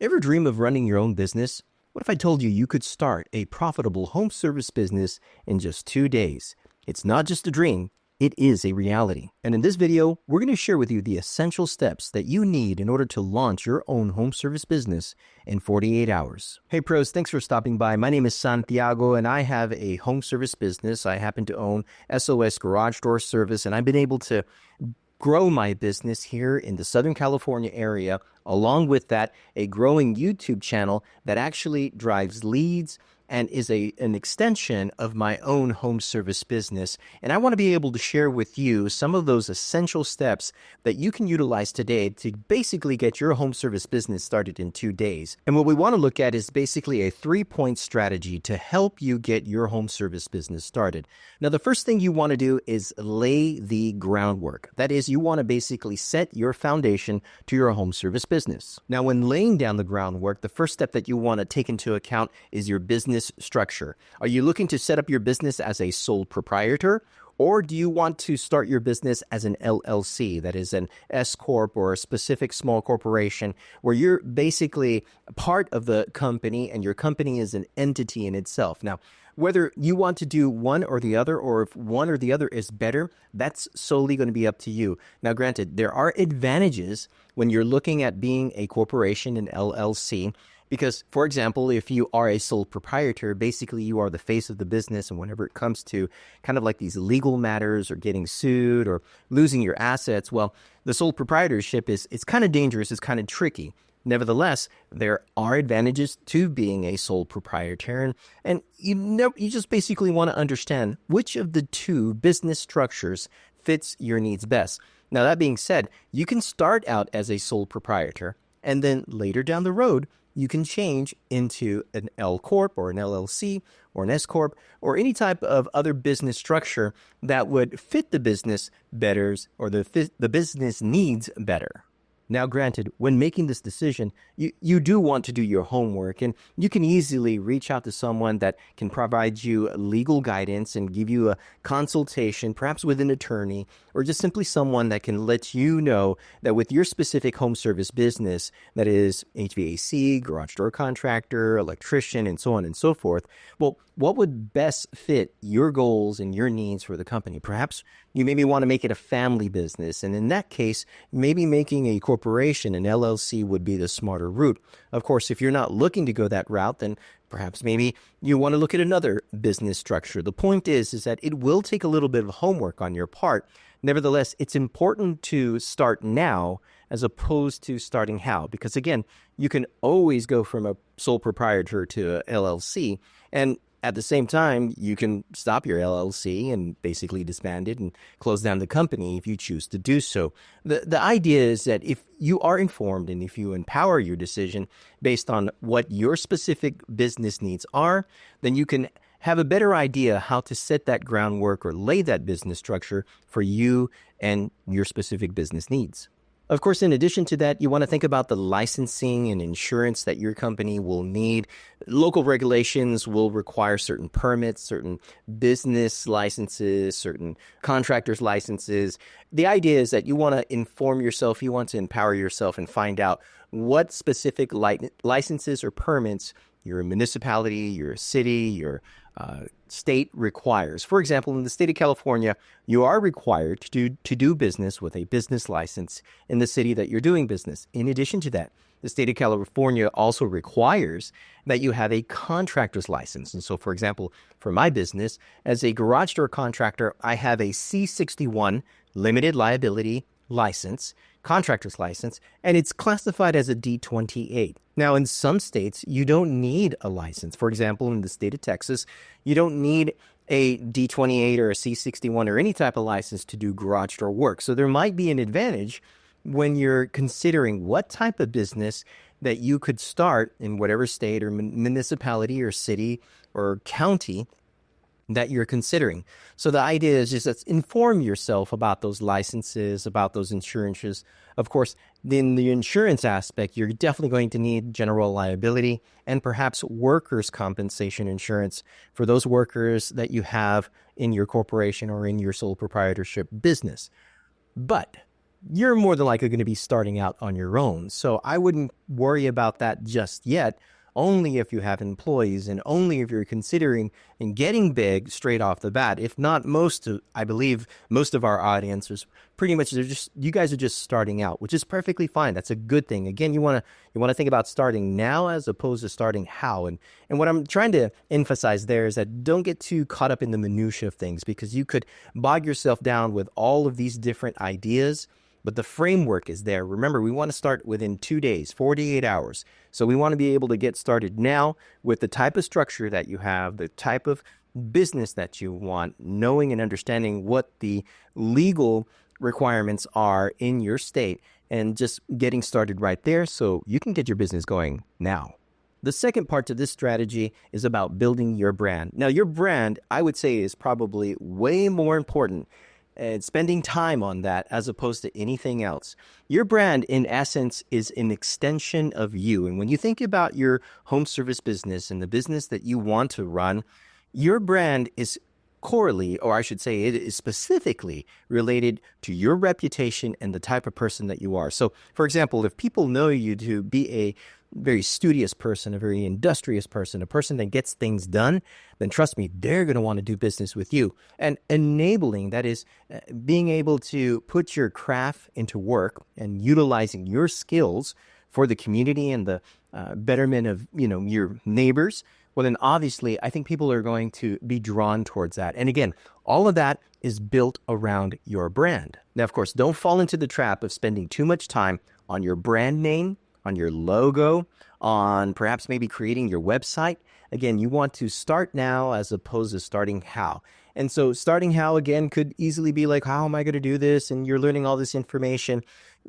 Ever dream of running your own business? What if I told you you could start a profitable home service business in just 2 days? It's not just a dream, it is a reality. And in this video, we're going to share with you the essential steps that you need in order to launch your own home service business in 48 hours. Hey pros, thanks for stopping by. My name is Santiago and I have a home service business. I happen to own SOS Garage Door Service, and I've been able to grow my business here in the Southern California area. Along with that, a growing YouTube channel that actually drives leads and is an extension of my own home service business. And I want to be able to share with you some of those essential steps that you can utilize today to basically get your home service business started in 2 days. And what we want to look at is basically a 3-point strategy to help you get your home service business started. Now, the first thing you want to do is lay the groundwork. That is, you want to basically set your foundation to your home service business. Now, when laying down the groundwork, the first step that you want to take into account is your business structure. Are you looking to set up your business as a sole proprietor, or do you want to start your business as an LLC, that is an S Corp or a specific small corporation, where you're basically part of the company and your company is an entity in itself? Now, whether you want to do one or the other, or if one or the other is better, that's solely going to be up to you. Now, granted, there are advantages when you're looking at being a corporation, an LLC, because, for example, if you are a sole proprietor, basically you are the face of the business, and whenever it comes to kind of like these legal matters or getting sued or losing your assets, well, the sole proprietorship it's kind of dangerous, it's kind of tricky. Nevertheless, there are advantages to being a sole proprietor, and you just basically want to understand which of the two business structures fits your needs best. Now, that being said, you can start out as a sole proprietor, and then later down the road, you can change into an L Corp or an LLC or an S Corp or any type of other business structure that would fit the business better, or the business needs better. Now, granted, when making this decision, you do want to do your homework, and you can easily reach out to someone that can provide you legal guidance and give you a consultation, perhaps with an attorney, or just simply someone that can let you know that with your specific home service business, that is HVAC, garage door contractor, electrician, and so on and so forth, well, what would best fit your goals and your needs for the company? Perhaps you maybe want to make it a family business, and in that case, maybe making a corporation, an LLC, would be the smarter route. Of course, if you're not looking to go that route, then perhaps maybe you want to look at another business structure. The point is that it will take a little bit of homework on your part. Nevertheless, it's important to start now as opposed to starting how, because again, you can always go from a sole proprietor to a LLC, and at the same time, you can stop your LLC and basically disband it and close down the company if you choose to do so. The idea is that if you are informed and if you empower your decision based on what your specific business needs are, then you can have a better idea how to set that groundwork or lay that business structure for you and your specific business needs. Of course, in addition to that, you want to think about the licensing and insurance that your company will need. Local regulations will require certain permits, certain business licenses, certain contractors' licenses. The idea is that you want to inform yourself, you want to empower yourself and find out what specific licenses or permits your municipality, your city, your state requires. For example, in the state of California, you are required to do business with a business license in the city that you're doing business. In addition to that, the state of California also requires that you have a contractor's license. And so, for example, for my business, as a garage door contractor, I have a C61 limited liability license, contractor's license, and it's classified as a D28. Now, in some states, you don't need a license. For example, in the state of Texas, you don't need a D28 or a C61 or any type of license to do garage door work. So there might be an advantage when you're considering what type of business that you could start in whatever state or municipality or city or county that you're considering. So the idea is just let's inform yourself about those licenses, about those insurances. Of course, in the insurance aspect, you're definitely going to need general liability and perhaps workers' compensation insurance for those workers that you have in your corporation or in your sole proprietorship business. But you're more than likely going to be starting out on your own. So I wouldn't worry about that just yet, only if you have employees and only if you're considering and getting big straight off the bat. If not, I believe most of our audience is pretty much, you guys are just starting out, which is perfectly fine. That's a good thing. Again, you want to think about starting now as opposed to starting how. And what I'm trying to emphasize there is that don't get too caught up in the minutia of things, because you could bog yourself down with all of these different ideas. But the framework is there. Remember, we want to start within 2 days, 48 hours. So we want to be able to get started now with the type of structure that you have, the type of business that you want, knowing and understanding what the legal requirements are in your state, and just getting started right there so you can get your business going now. The second part to this strategy is about building your brand. Now, your brand, I would say, is probably way more important and spending time on that as opposed to anything else. Your brand, in essence, is an extension of you. And when you think about your home service business and the business that you want to run, your brand is correlated, or I should say it is specifically related to your reputation and the type of person that you are. So, for example, if people know you to be a very studious person, a very industrious person, a person that gets things done, then trust me, they're going to want to do business with you. And enabling, that is, being able to put your craft into work and utilizing your skills for the community and the betterment of, your neighbors, well, then obviously I think people are going to be drawn towards that. And again, all of that is built around your brand. Now, of course, don't fall into the trap of spending too much time on your brand name, on your logo, on perhaps maybe creating your website. Again, you want to start now as opposed to starting how. And so starting how, again, could easily be like, how am I going to do this? And you're learning all this information.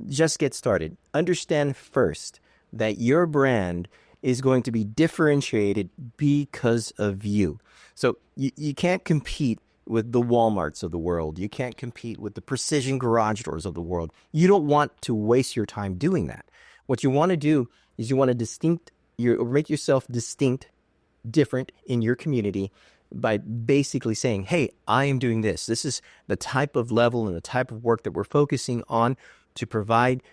Just get started. Understand first that your brand is going to be differentiated because of you. So you can't compete with the Walmarts of the world. You can't compete with the precision garage doors of the world. You don't want to waste your time doing that. What you want to do is you want to make yourself distinct, different in your community by basically saying, hey, I am doing this. This is the type of level and the type of work that we're focusing on to provide,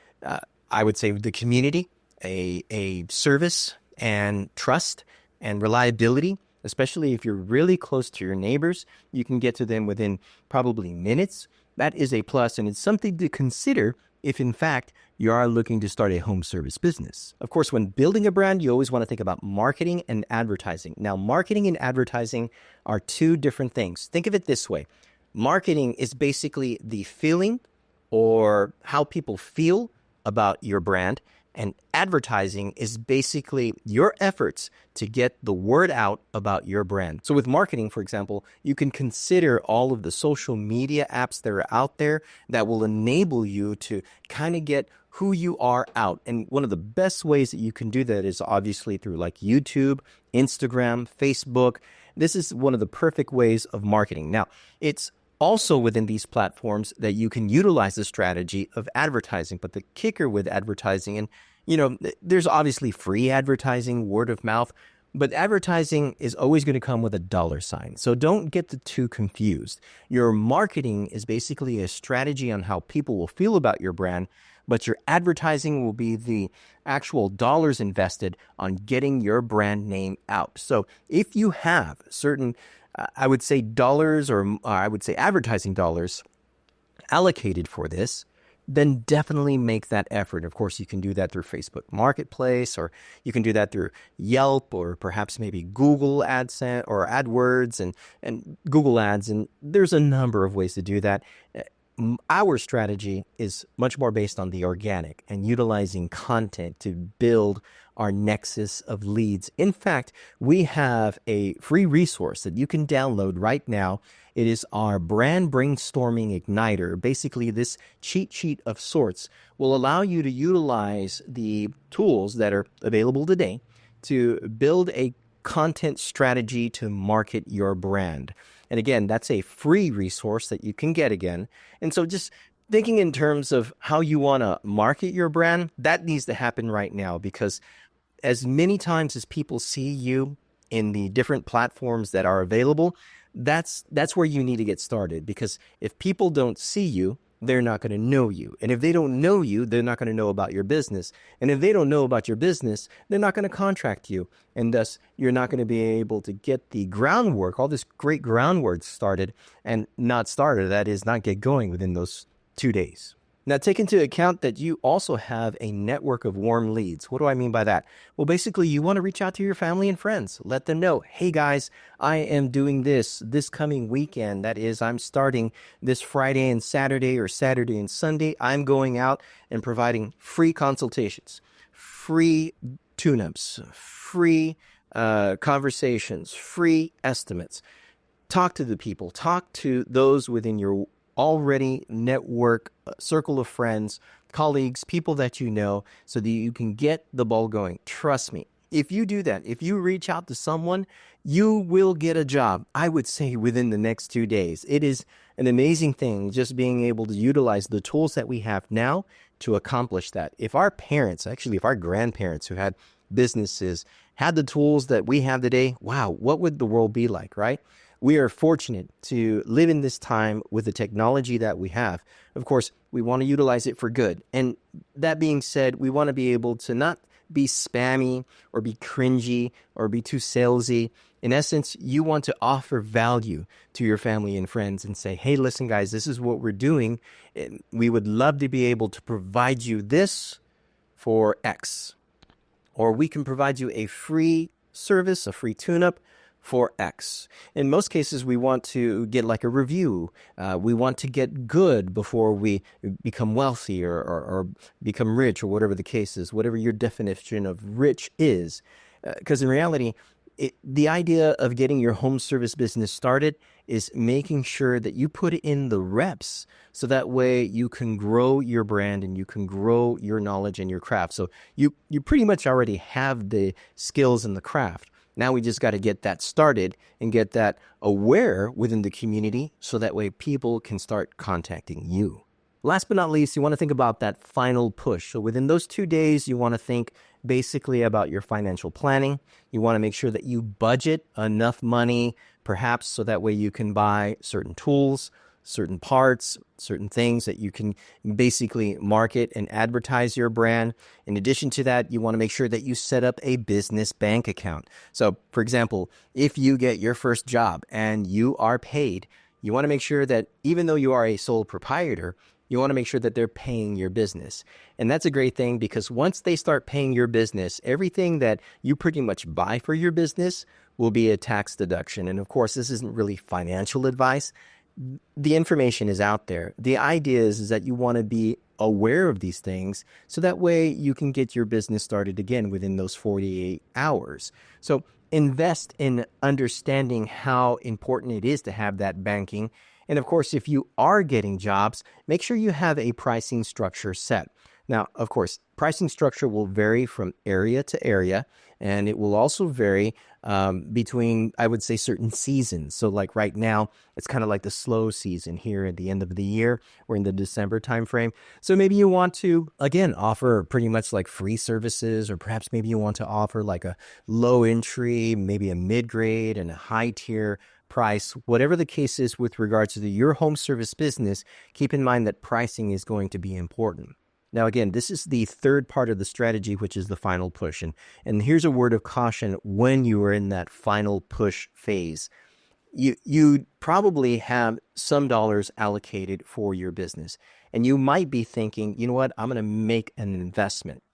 I would say, the community a service and trust and reliability, especially if you're really close to your neighbors. You can get to them within probably minutes. That is a plus, and it's something to consider if, in fact, you are looking to start a home service business. Of course, when building a brand, you always want to think about marketing and advertising. Now, marketing and advertising are two different things. Think of it this way. Marketing is basically the feeling or how people feel about your brand, and advertising is basically your efforts to get the word out about your brand. So with marketing, for example, you can consider all of the social media apps that are out there that will enable you to kind of get who you are out. And one of the best ways that you can do that is obviously through like YouTube, Instagram, Facebook. This is one of the perfect ways of marketing. Now, it's also within these platforms that you can utilize the strategy of advertising. But the kicker with advertising, and there's obviously free advertising, word of mouth, but advertising is always going to come with a dollar sign. So don't get the two confused. Your marketing is basically a strategy on how people will feel about your brand, but your advertising will be the actual dollars invested on getting your brand name out. So if you have certain I would say dollars, or I would say advertising dollars allocated for this, then definitely make that effort. Of course, you can do that through Facebook Marketplace, or you can do that through Yelp, or perhaps maybe Google AdSense or AdWords and Google Ads. And there's a number of ways to do that. Our strategy is much more based on the organic and utilizing content to build our nexus of leads. In fact, we have a free resource that you can download right now. It is our Brand Brainstorming Igniter. Basically, this cheat sheet of sorts will allow you to utilize the tools that are available today to build a content strategy to market your brand. And again, that's a free resource that you can get again. And so just thinking in terms of how you want to market your brand, that needs to happen right now, because as many times as people see you in the different platforms that are available, that's where you need to get started. Because if people don't see you, they're not going to know you. And if they don't know you, they're not going to know about your business. And if they don't know about your business, they're not going to contract you. And thus, you're not going to be able to get the groundwork, all this great groundwork started and not started, that is, not get going within those 2 days. Now, take into account that you also have a network of warm leads. What do I mean by that? Well, basically, you want to reach out to your family and friends. Let them know, hey, guys, I am doing this coming weekend. That is, I'm starting this Friday and Saturday or Saturday and Sunday. I'm going out and providing free consultations, free tune-ups, free conversations, free estimates. Talk to the people. Talk to those within your already network circle of friends, colleagues, people that you know, so that you can get the ball going. Trust me, if you do that, if you reach out to someone, you will get a job, I would say, within the next 2 days. It is an amazing thing just being able to utilize the tools that we have now to accomplish that. If our parents, actually, if our grandparents who had businesses had the tools that we have today, wow, what would the world be like, right? We are fortunate to live in this time with the technology that we have. Of course, we want to utilize it for good. And that being said, we want to be able to not be spammy or be cringy or be too salesy. In essence, you want to offer value to your family and friends and say, hey, listen, guys, this is what we're doing. We would love to be able to provide you this for X. Or we can provide you a free service, a free tune-up for X. In most cases, we want to get like a review. We want to get good before we become wealthy or become rich, or whatever the case is, whatever your definition of rich is. Because in reality, the idea of getting your home service business started is making sure that you put in the reps so that way you can grow your brand and you can grow your knowledge and your craft. So you pretty much already have the skills and the craft. Now we just got to get that started and get that aware within the community so that way people can start contacting you. Last but not least, you want to think about that final push. So within those 2 days, you want to think basically about your financial planning. You want to make sure that you budget enough money, perhaps so that way you can buy certain tools, certain parts, certain things that you can basically market and advertise your brand. In addition to that, you want to make sure that you set up a business bank account. So, for example, if you get your first job and you are paid, you want to make sure that even though you are a sole proprietor, you want to make sure that they're paying your business. And that's a great thing because once they start paying your business, everything that you pretty much buy for your business will be a tax deduction. And of course, this isn't really financial advice. The information is out there. The idea is that you want to be aware of these things so that way you can get your business started again within those 48 hours. So invest in understanding how important it is to have that banking. And of course, if you are getting jobs, make sure you have a pricing structure set. Now, of course, pricing structure will vary from area to area, and it will also vary between, I would say, certain seasons. So like right now, it's kind of like the slow season here at the end of the year. We're in the December timeframe. So maybe you want to, again, offer pretty much like free services, or perhaps maybe you want to offer like a low entry, maybe a mid-grade and a high tier price. Whatever the case is with regards to your home service business, keep in mind that pricing is going to be important. Now, again, this is the third part of the strategy, which is the final push. And here's a word of caution when you are in that final push phase. You probably have some dollars allocated for your business. And you might be thinking, you know what, I'm going to make an investment.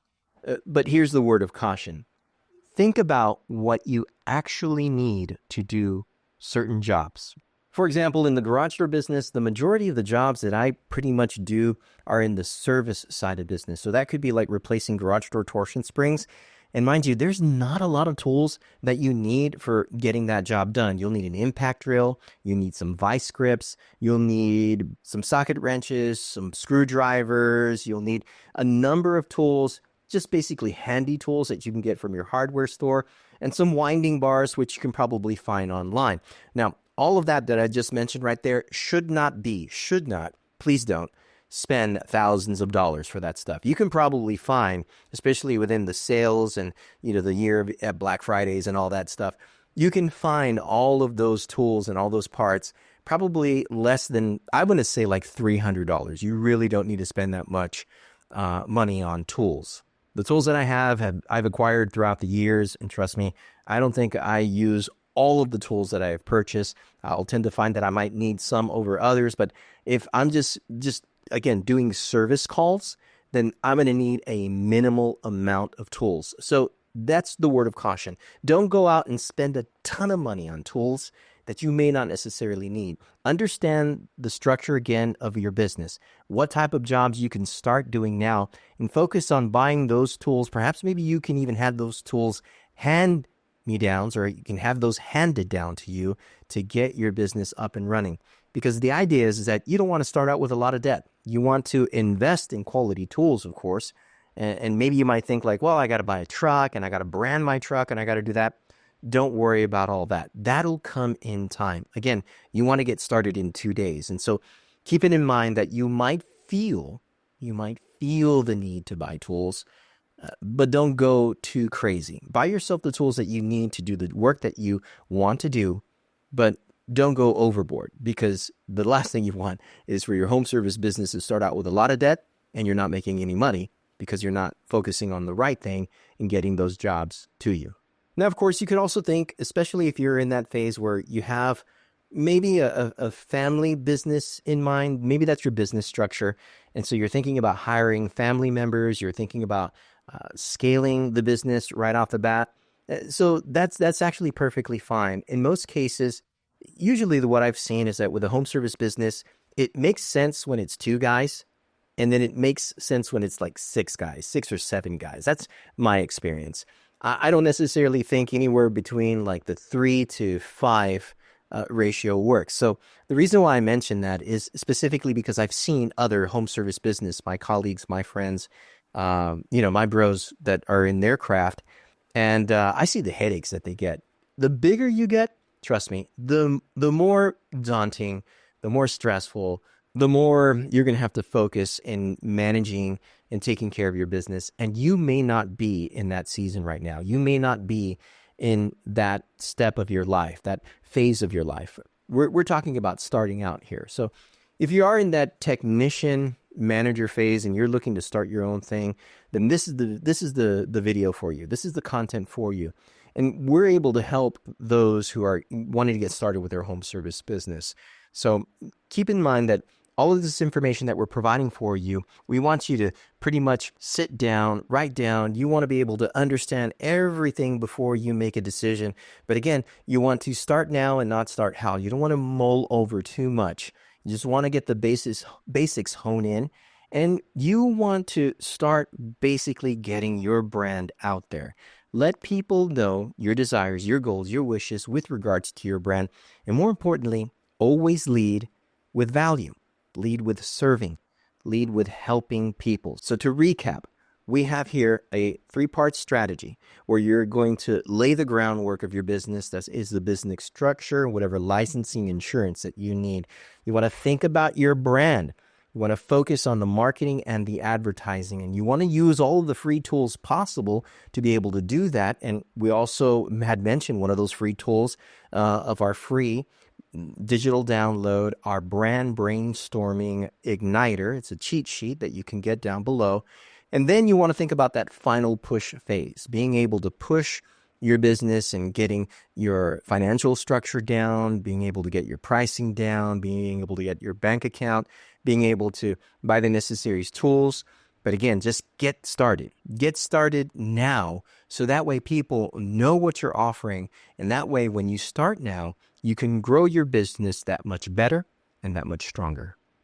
But here's the word of caution. Think about what you actually need to do certain jobs. For example, in the garage door business, the majority of the jobs that I pretty much do are in the service side of business. So that could be like replacing garage door torsion springs. And mind you, there's not a lot of tools that you need for getting that job done. You'll need an impact drill, you need some vice grips, you'll need some socket wrenches, some screwdrivers, you'll need a number of tools, just basically handy tools that you can get from your hardware store, and some winding bars, which you can probably find online. Now, all of that I just mentioned right there should not, please don't spend thousands of dollars for that stuff. You can probably find, especially within the sales and, the year at Black Fridays and all that stuff, you can find all of those tools and all those parts probably less than, I want to say like $300. You really don't need to spend that much money on tools. The tools that I've acquired throughout the years, and trust me, I don't think I use all of the tools that I have purchased. I'll tend to find that I might need some over others, but if I'm just again doing service calls, then I'm going to need a minimal amount of tools. So that's the word of caution. Don't go out and spend a ton of money on tools that you may not necessarily need. Understand the structure again of your business, what type of jobs you can start doing now, and focus on buying those tools. Perhaps maybe you can even have those tools hand-me-downs, or you can have those handed down to you to get your business up and running. Because the idea is that you don't want to start out with a lot of debt. You want to invest in quality tools, of course. And maybe you might think like, well, I got to buy a truck and I got to brand my truck and I got to do that. Don't worry about all that. That'll come in time. Again, you want to get started in 2 days. And so keep it in mind that you might feel the need to buy tools, but don't go too crazy. Buy yourself the tools that you need to do the work that you want to do, but don't go overboard, because the last thing you want is for your home service business to start out with a lot of debt and you're not making any money because you're not focusing on the right thing and getting those jobs to you. Now, of course, you could also think, especially if you're in that phase where you have maybe a family business in mind, maybe that's your business structure. And so you're thinking about hiring family members, you're thinking about scaling the business right off the bat. So that's actually perfectly fine. In most cases, usually what I've seen is that with a home service business, it makes sense when it's 2 guys, and then it makes sense when it's like 6 guys, 6 or 7 guys. That's my experience. I don't necessarily think anywhere between like the 3 to 5 ratio works. So the reason why I mention that is specifically because I've seen other home service business, my colleagues, my friends, my bros that are in their craft, and I see the headaches that they get. The bigger you get, trust me, the more daunting, the more stressful, the more you're going to have to focus in managing and taking care of your business. And you may not be in that season right now. You may not be in that step of your life, that phase of your life. We're talking about starting out here. So if you are in that technician manager phase and you're looking to start your own thing, then this is the video for you. This is the content for you. And we're able to help those who are wanting to get started with their home service business. So keep in mind that all of this information that we're providing for you, we want you to pretty much sit down, write down. You want to be able to understand everything before you make a decision. But again, you want to start now and not start how. You don't want to mull over too much. You just want to get the basics honed in. And you want to start basically getting your brand out there. Let people know your desires, your goals, your wishes with regards to your brand. And more importantly, always lead with value. Lead with serving, lead with helping people. So to recap, we have here a 3-part strategy where you're going to lay the groundwork of your business. That is the business structure, whatever licensing, insurance that you need. You want to think about your brand. You want to focus on the marketing and the advertising, and you want to use all of the free tools possible to be able to do that. And we also had mentioned one of those free tools of our free digital download, our Brand Brainstorming Igniter. It's a cheat sheet that you can get down below. And then you want to think about that final push phase, being able to push your business and getting your financial structure down, being able to get your pricing down, being able to get your bank account, being able to buy the necessary tools. But again, just get started. Get started now, so that way people know what you're offering. And that way, when you start now, you can grow your business that much better and that much stronger.